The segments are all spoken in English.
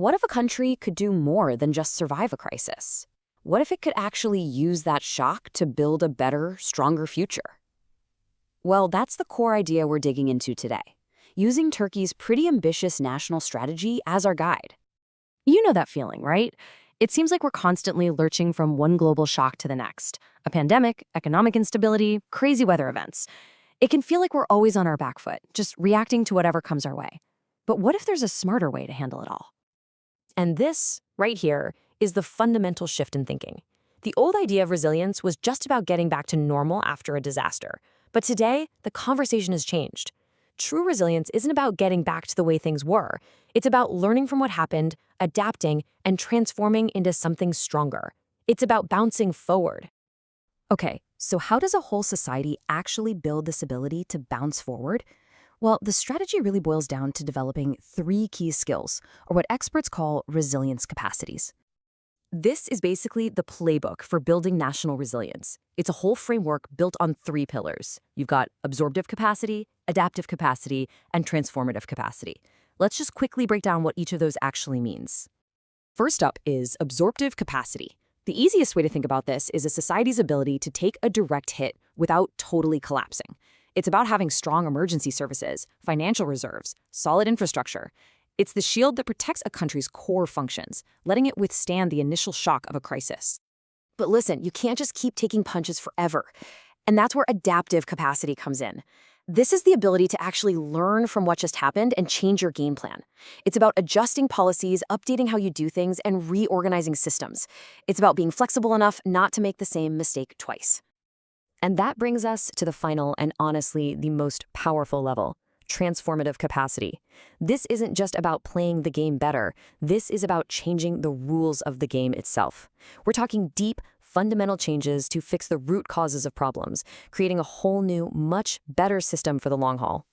What if a country could do more than just survive a crisis? What if it could actually use that shock to build a better, stronger future? Well, that's the core idea we're digging into today, using Turkey's pretty ambitious national strategy as our guide. You know that feeling, right? It seems like we're constantly lurching from one global shock to the next. A pandemic, economic instability, crazy weather events. It can feel like we're always on our back foot, just reacting to whatever comes our way. But what if there's a smarter way to handle it all? And this, right here, is the fundamental shift in thinking. The old idea of resilience was just about getting back to normal after a disaster. But today, the conversation has changed. True resilience isn't about getting back to the way things were. It's about learning from what happened, adapting, and transforming into something stronger. It's about bouncing forward. Okay, so how does a whole society actually build this ability to bounce forward? Well, the strategy really boils down to developing 3 key skills, or what experts call resilience capacities. This is basically the playbook for building national resilience. It's a whole framework built on 3 pillars. You've got absorptive capacity, adaptive capacity, and transformative capacity. Let's just quickly break down what each of those actually means. First up is absorptive capacity. The easiest way to think about this is a society's ability to take a direct hit without totally collapsing. It's about having strong emergency services, financial reserves, solid infrastructure. It's the shield that protects a country's core functions, letting it withstand the initial shock of a crisis. But listen, you can't just keep taking punches forever. And that's where adaptive capacity comes in. This is the ability to actually learn from what just happened and change your game plan. It's about adjusting policies, updating how you do things, and reorganizing systems. It's about being flexible enough not to make the same mistake twice. And that brings us to the final and honestly the most powerful level, transformative capacity. This isn't just about playing the game better. This is about changing the rules of the game itself. We're talking deep, fundamental changes to fix the root causes of problems, creating a whole new, much better system for the long haul.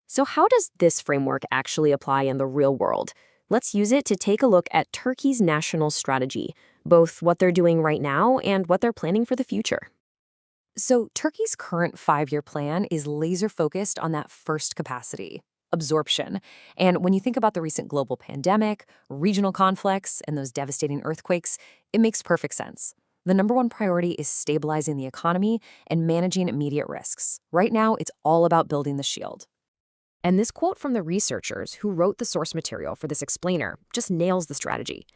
So how does this framework actually apply in the real world? Let's use it to take a look at Turkey's national strategy, both what they're doing right now and what they're planning for the future. So Turkey's current 5-year plan is laser-focused on that first capacity, absorption. And when you think about the recent global pandemic, regional conflicts, and those devastating earthquakes, it makes perfect sense. The number one priority is stabilizing the economy and managing immediate risks. Right now, it's all about building the shield. And this quote from the researchers who wrote the source material for this explainer just nails the strategy.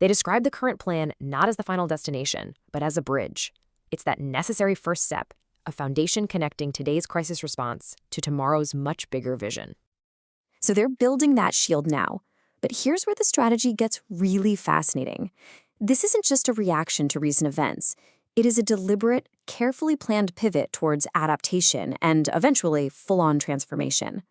They describe the current plan not as the final destination, but as a bridge. It's that necessary first step, a foundation connecting today's crisis response to tomorrow's much bigger vision. So they're building that shield now. But here's where the strategy gets really fascinating. This isn't just a reaction to recent events. It is a deliberate, carefully planned pivot towards adaptation and eventually full-on transformation.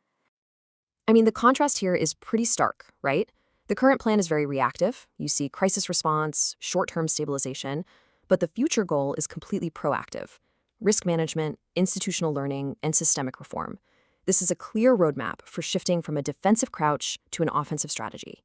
I mean, the contrast here is pretty stark, right? The current plan is very reactive. You see crisis response, short-term stabilization. But the future goal is completely proactive: risk management, institutional learning, and systemic reform. This is a clear roadmap for shifting from a defensive crouch to an offensive strategy.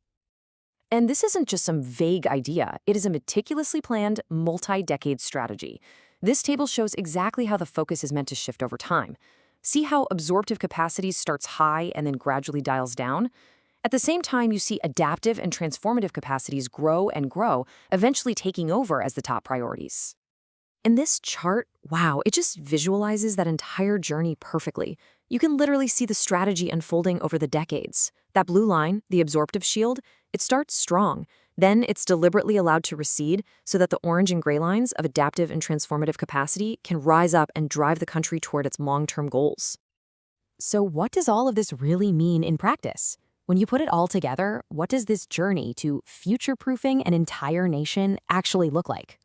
And this isn't just some vague idea. It is a meticulously planned, multi-decade strategy. This table shows exactly how the focus is meant to shift over time. See how absorptive capacity starts high and then gradually dials down? At the same time, you see adaptive and transformative capacities grow and grow, eventually taking over as the top priorities. In this chart, wow, it just visualizes that entire journey perfectly. You can literally see the strategy unfolding over the decades. That blue line, the absorptive shield, it starts strong. Then it's deliberately allowed to recede so that the orange and gray lines of adaptive and transformative capacity can rise up and drive the country toward its long-term goals. So what does all of this really mean in practice? When you put it all together, what does this journey to future-proofing an entire nation actually look like?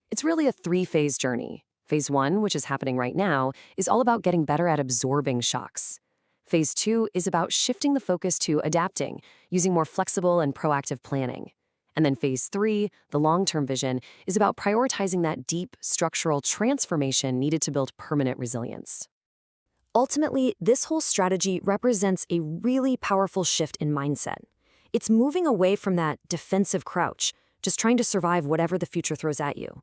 It's really a 3-phase journey. Phase 1, which is happening right now, is all about getting better at absorbing shocks. Phase 2 is about shifting the focus to adapting, using more flexible and proactive planning. And then Phase 3, the long-term vision, is about prioritizing that deep structural transformation needed to build permanent resilience. Ultimately, this whole strategy represents a really powerful shift in mindset. It's moving away from that defensive crouch, just trying to survive whatever the future throws at you.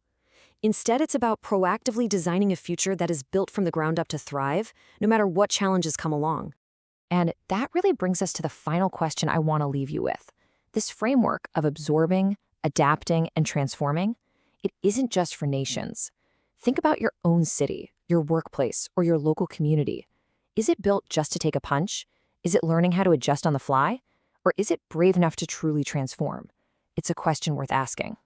Instead, it's about proactively designing a future that is built from the ground up to thrive, no matter what challenges come along. And that really brings us to the final question I want to leave you with. This framework of absorbing, adapting, and transforming, it isn't just for nations. Think about your own city, your workplace, or your local community. Is it built just to take a punch? Is it learning how to adjust on the fly? Or is it brave enough to truly transform? It's a question worth asking.